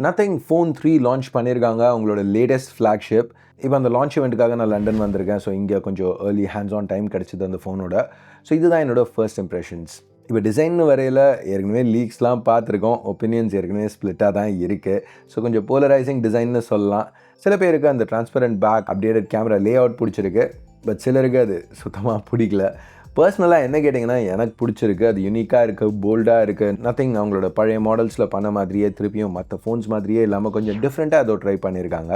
Nothing phone 3 launch பண்ணியிருக்காங்க, அவங்களோட latest flagship. இப்போ அந்த லான்ச் இவெண்ட்டுக்காக நான் லண்டன் வந்திருக்கேன். ஸோ இங்கே கொஞ்சம் ஏர்லி ஹேண்ட்ஸ் ஆன் டைம் கிடச்சிது அந்த ஃபோனோட. ஸோ இதுதான் என்னோடய ஃபர்ஸ்ட் இம்ப்ரெஷன்ஸ். இப்போ டிசைன்னு வரையில் ஏற்கனவே லீக்ஸ்லாம் பார்த்துருக்கோம். ஒப்பீனியன்ஸ் ஏற்கனவே ஸ்ப்ளிட்டாக தான் இருக்குது. ஸோ கொஞ்சம் போலரைசிங் டிசைன்னு சொல்லலாம். சில பேருக்கு அந்த transparent back updated camera layout பிடிச்சிருக்கு. பட் சிலருக்கு அது சுத்தமாக பிடிக்கல. பர்சனலாக என்ன கேட்டிங்கன்னா எனக்கு பிடிச்சிருக்கு. அது யூனிக்காக இருக்குது, போல்டாக இருக்குது. நத்திங் அவங்களோட பழைய மாடல்ஸில் பண்ண மாதிரியே திருப்பியும் மற்ற ஃபோன்ஸ் மாதிரியே இல்லாமல் கொஞ்சம் டிஃப்ரெண்ட்டாக அதை ட்ரை பண்ணியிருக்காங்க.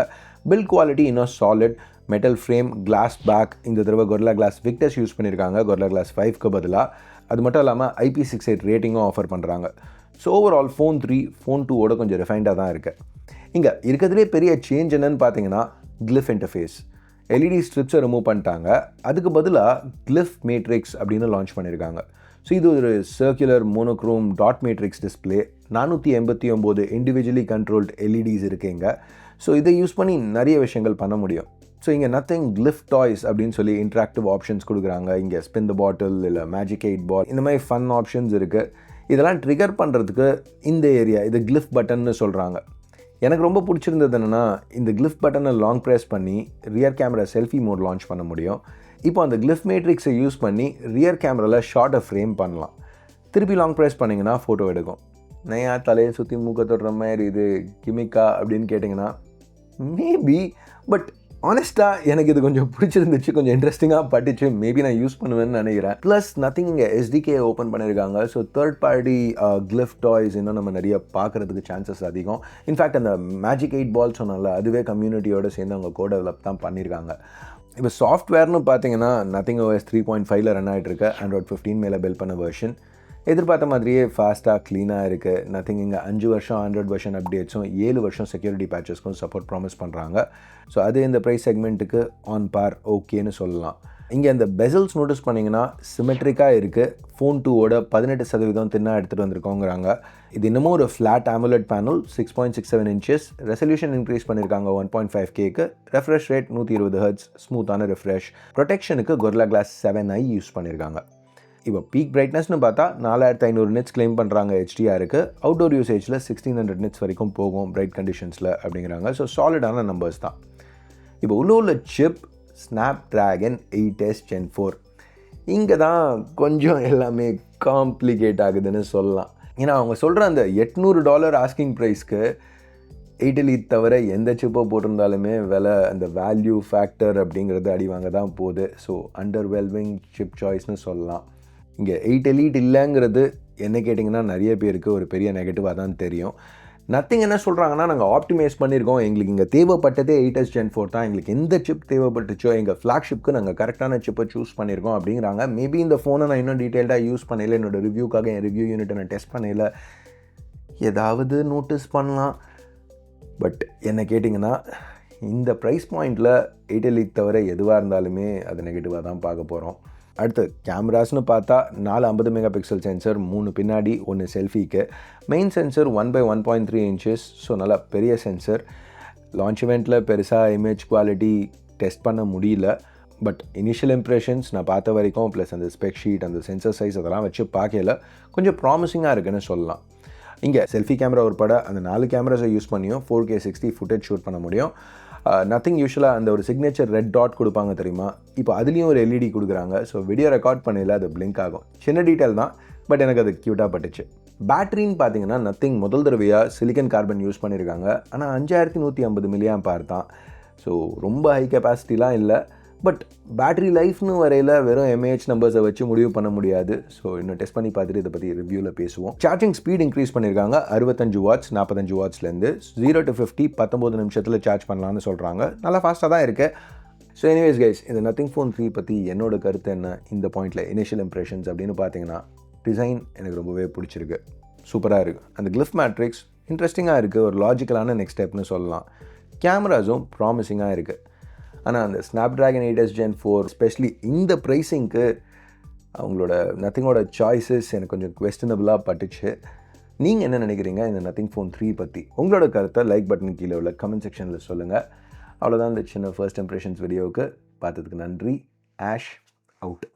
பில்ட் குவாலிட்டி இன்னும் solid, metal frame, glass back. இந்த தடவை கொரில்லா கிளாஸ் விக்டர்ஸ் யூஸ் பண்ணியிருக்காங்க கொரில்லா கிளாஸ் 5க்கு பதிலாக. அது மட்டும் இல்லாமல் IP68 ரேட்டிங்கும் ஆஃபர் பண்ணுறாங்க. ஸோ ஓவரால் ஃபோன் 3 ஃபோன் 2ஓட கொஞ்சம் ரிஃபைண்டாக தான் இருக்குது. இங்கே இருக்கிறதுலே பெரிய சேஞ்ச் என்னன்னு பார்த்தீங்கன்னா கிளிஃப் இன்டர்ஃபேஸ். LED ஸ்ட்ரிப்ஸை ரிமூவ் பண்ணிட்டாங்க. அதுக்கு பதிலாக கிளிஃப் மேட்ரிக்ஸ் அப்படின்னு லான்ச் பண்ணியிருக்காங்க. ஸோ இது ஒரு circular monochrome dot matrix display. 489 individually controlled LEDs இருக்குங்க. ஸோ இதை யூஸ் பண்ணி நிறைய விஷயங்கள் பண்ண முடியும். ஸோ இங்கே நத்திங் கிளிஃப் டாய்ஸ் அப்படின்னு சொல்லி இன்ட்ராக்டிவ் ஆப்ஷன்ஸ் கொடுக்குறாங்க. இங்கே ஸ்பின் த பாட்டில் இல்லை மேஜிக் 8 பால் இந்த மாதிரி ஃபன் ஆப்ஷன்ஸ் இருக்குது. இதெல்லாம் ட்ரிகர் பண்ணுறதுக்கு இந்த ஏரியா இது கிளிஃப் பட்டன்னு சொல்கிறாங்க. எனக்கு ரொம்ப பிடிச்சிருந்தது என்னென்னா இந்த கிளிஃப் பட்டனை லாங் ப்ரெஸ் பண்ணி rear camera selfie mode launch பண்ண முடியும். இப்போ அந்த கிளிஃப் மேட்ரிக்ஸை யூஸ் பண்ணி ரியர் கேமராவில் ஷார்ட்டை ஃப்ரேம் பண்ணலாம். திருப்பி லாங் ப்ரெஸ் பண்ணிங்கன்னா ஃபோட்டோ எடுக்கும். நான் தலையை சுற்றி மூக்க தொடுற மாதிரி இது கிமிக்கா அப்படின்னு கேட்டிங்கன்னா மேபி. பட் ஆனஸ்ட்டாக எனக்கு இது கொஞ்சம் பிடிச்சிருந்துச்சு, கொஞ்சம் இன்ட்ரெஸ்டிங்காக பட்டுச்சு. மேபி நான் யூஸ் பண்ணுவேன்னு நினைக்கிறேன். ப்ளஸ் நத்திங் இங்கே SDK ஓப்பன் பண்ணியிருக்காங்க. So third party Cliff toys இன்னும் நம்ம நிறைய பார்க்குறதுக்கு சான்சஸ் அதிகம். இன்ஃபேக்ட் அந்த மேஜிக் 8 பால் சொன்னால அதுவே கம்யூனிட்டியோடு சேர்ந்து அவங்க கோட் டெவலப் தான் பண்ணியிருக்காங்க. இப்போ சாஃப்ட்வேர்னு பார்த்தீங்கன்னா நத்திங் OS 3.5 ரன் ஆகிட்டு இருக்கு. Android 15 மேலே பில்ட் பண்ண வெர்ஷன். எதிர்பார்த்த மாதிரியே ஃபாஸ்ட்டாக க்ளீனாக இருக்குது. நத்திங் இங்கே 5 வருஷம் ஆண்ட்ராய்ட் வெர்ஷன் அப்டேட்ஸும் 7 வருஷம் செக்யூரிட்டி பேச்சஸ்க்கும் சப்போர்ட் ப்ராமிஸ் பண்ணுறாங்க. ஸோ அது இந்த ப்ரைஸ் செக்மெண்ட்டுக்கு ஆன் பார் ஓகேன்னு சொல்லலாம். இங்கே இந்த பெசல்ஸ் நோட்டீஸ் பண்ணிங்கன்னா சிமெட்ரிக்காக இருக்குது. ஃபோன் 2ஓட 18% தின்னா எடுத்துகிட்டு வந்திருக்கோங்கிறாங்க. இது இன்னமும் ஒரு flat AMOLED panel 6.67 inches. Resolution increase பண்ணியிருக்காங்க 1.5Kக்கு. Refresh rate 120 Hz. ஸ்மூத்தான ரெஃப்ரெஷ். ப்ரொடெக்ஷனுக்கு கொரில்லா கிளாஸ் 7i யூஸ் பண்ணியிருக்காங்க. இப்போ பீக் பிரைட்னஸ்னு பார்த்தா 4500 nits கிளைம் பண்ணுறாங்க HDRக்கு. அவுட்டோர் யூசேஜில் 1600 nits வரைக்கும் போகும் பிரைட் கண்டிஷன்ஸில் அப்படிங்கிறாங்க. ஸோ சாலிடான நம்பர்ஸ் தான். இப்போ உள்ள சிப் Snapdragon 8s Gen 4. இங்கே தான் கொஞ்சம் எல்லாமே காம்ப்ளிகேட் ஆகுதுன்னு சொல்லலாம். ஏன்னா அவங்க சொல்கிற அந்த $800 ஆஸ்கிங் ப்ரைஸ்க்கு 8 Elite தவிர எந்த சிப்பை போட்டிருந்தாலுமே விலை அந்த வேல்யூ ஃபேக்டர் அப்படிங்கிறது அடிவாங்க தான் போகுது. ஸோ அண்டர்வெல்மிங் சிப் சாய்ஸ்னு சொல்லலாம். இங்கே 8 Elite இல்லைங்கிறது என்ன கேட்டிங்கன்னா நிறைய பேருக்கு ஒரு பெரிய நெகட்டிவாக தான் தெரியும். நத்திங் என்ன சொல்கிறாங்கன்னா நாங்கள் ஆப்டிமைஸ் பண்ணியிருக்கோம், எங்களுக்கு இங்கே தேவைப்பட்டதே 8s Gen 4 தான், எங்களுக்கு எந்த சிப் தேவைப்பட்டுச்சோ எங்கள் ஃப்ளாக்ஷிப்க்கு நாங்கள் கரெக்டான சிப்பை சூஸ் பண்ணியிருக்கோம் அப்படிங்கிறாங்க. மேபி இந்த ஃபோனை நான் இன்னும் டீட்டெயில்டாக யூஸ் பண்ணல, என்னோடய ரிவ்யூக்காக என் ரிவ்யூ யூனிட்டை நான் டெஸ்ட் பண்ணல, ஏதாவது நோட்டீஸ் பண்ணலாம். பட் என்ன கேட்டிங்கன்னா இந்த ப்ரைஸ் பாயிண்டில் 8 Elite தவிர எதுவாக இருந்தாலுமே அது நெகட்டிவாக தான் பார்க்க போகிறோம். அடுத்து கேமராஸ்னு பார்த்தா 4 50 மெகாபிக்சல் சென்சர், 3 பின்னாடி 1 செல்ஃபிக்கு. Main sensor 1/1.3 inches. ஸோ நல்லா பெரிய சென்சர். லான்ச் இவெண்ட்டில் பெருசாக இமேஜ் குவாலிட்டி டெஸ்ட் பண்ண முடியல. பட் இனிஷியல் இம்ப்ரெஷன்ஸ் நான் பார்த்த வரைக்கும் ப்ளஸ் அந்த ஸ்பெக் ஷீட் அந்த சென்சர் சைஸ் அதெல்லாம் வச்சு பார்க்கல கொஞ்சம் ப்ராமிசிங்காக இருக்குன்னு சொல்லலாம். இங்கே செல்ஃபி கேமரா உட்பட அந்த 4 கேமராஸை யூஸ் பண்ணியும் 4K 60 ஃபுட்டேஜ் ஷூட் பண்ண முடியும். நத்திங் யூஷுவலாக அந்த ஒரு சிக்னேச்சர் ரெட் டாட் கொடுப்பாங்க தெரியுமா, இப்போ அதுலேயும் ஒரு LED கொடுக்குறாங்க. ஸோ வீடியோ ரெக்கார்ட் பண்ணல அது பிளிங்க் ஆகும். சின்ன டீட்டெயில் தான், பட் எனக்கு அது க்யூட்டாக பட்டுச்சு. பேட்டரின்னு பார்த்தீங்கன்னா நத்திங் முதல் தடவையாக சிலிக்கன் கார்பன் யூஸ் பண்ணியிருக்காங்க. ஆனால் 5150 mAh தான். ஸோ ரொம்ப ஹை கெப்பாசிட்டிலாம் இல்லை. பட் பேட்டரி லைஃப்னு வரையில் வெறும் MAH நம்பர்ஸை வச்சு முடிவு பண்ண முடியாது. ஸோ இன்னும் டெஸ்ட் பண்ணி பார்த்துட்டு இதை பற்றி ரிவ்யூவில் பேசுவோம். சார்ஜிங் ஸ்பீட் இன்க்ரீஸ் பண்ணியிருக்காங்க 65 watts 45 wattsலேருந்து 0 to 50 19 நிமிஷத்தில் சார்ஜ் பண்ணலான்னு சொல்கிறாங்க. நல்லா ஃபாஸ்ட்டாக தான் இருக்குது. ஸோ எனிவேஸ் கைஸ், இந்த நத்திங் ஃபோன் 3 பற்றி என்னோட கருத்து என்ன இந்த பாயிண்டில் இனிஷியல் இம்ப்ரெஷன்ஸ் அப்படின்னு பார்த்தீங்கன்னா டிசைன் எனக்கு ரொம்பவே பிடிச்சிருக்கு, சூப்பராக இருக்குது. அந்த கிளிஃப் மேட்ரிக்ஸ் இன்ட்ரெஸ்டிங்காக இருக்குது, ஒரு லாஜிக்கலான நெக்ஸ்ட் ஸ்டெப்னு சொல்லலாம். கேமராஸும் ப்ராமிசிங்காக இருக்குது. ஆனால் அந்த Snapdragon 8s Gen 4 எஸ்பெஷலி இந்த ப்ரைஸிங்க்கு அவங்களோட நத்திங்கோட சாய்ஸஸ் எனக்கு கொஞ்சம் குவெஸ்டனபிளாக பட்டுச்சு. நீங்கள் என்ன நினைக்கிறீங்க இந்த நத்திங் ஃபோன் 3 பற்றி? உங்களோட கருத்தை லைக் பட்டன் கீழே உள்ள கமெண்ட் செக்ஷனில் சொல்லுங்கள். அவ்வளோதான் இந்த சின்ன ஃபர்ஸ்ட் இம்ப்ரெஷன்ஸ் வீடியோவுக்கு பார்த்ததுக்கு நன்றி. Ash out.